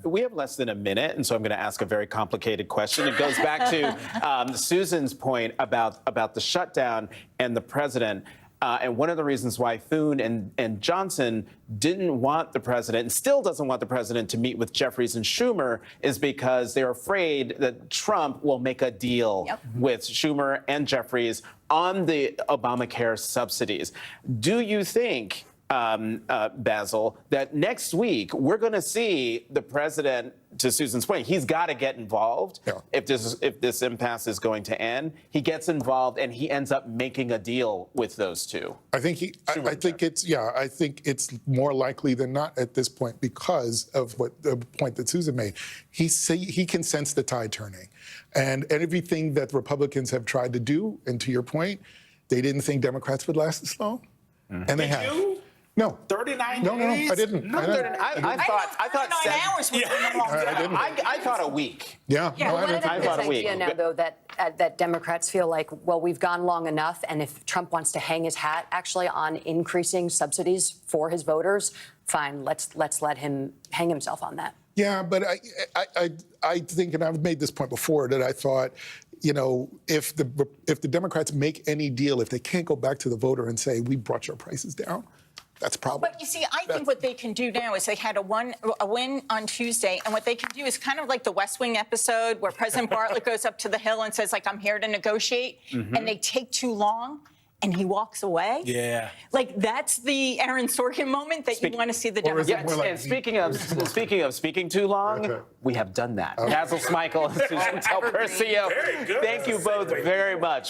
we have less than a minute, and so I'm going to ask a very complicated question. It goes back to Susan's point about the shutdown and the president. And one of the reasons why Thune and Johnson didn't want the president and still doesn't want the president to meet with Jeffries and Schumer is because they're afraid that Trump will make a deal with Schumer and Jeffries on the Obamacare subsidies. Do you think, Basil, that next week we're going to see the president, to Susan's point, he's got to get involved if this impasse is going to end. He gets involved and he ends up making a deal with those two. I think it's more likely than not at this point because of what the point that Susan made. He can sense the tide turning, and everything that Republicans have tried to do. And to your point, they didn't think Democrats would last this long, and they have. No. 39 No, days? I didn't. I thought a week. Yeah. Yeah, no, this idea now, though, that Democrats feel like, well, we've gone long enough, and if Trump wants to hang his hat actually on increasing subsidies for his voters, fine, let's let him hang himself on that. Yeah, but I think, and I've made this point before, that I thought, you know, if the Democrats make any deal, if they can't go back to the voter and say, we brought your prices down, that's a problem. But you see, I think what they can do now is they had a win on Tuesday, and what they can do is kind of like the West Wing episode where President Bartlet goes up to the Hill and says, like, I'm here to negotiate, and they take too long, and he walks away. Yeah. Like, that's the Aaron Sorkin moment that you want to see the Democrats. And speaking of speaking too long, we have done that. Basil Smikle and Susan Del Percio, thank you both very much.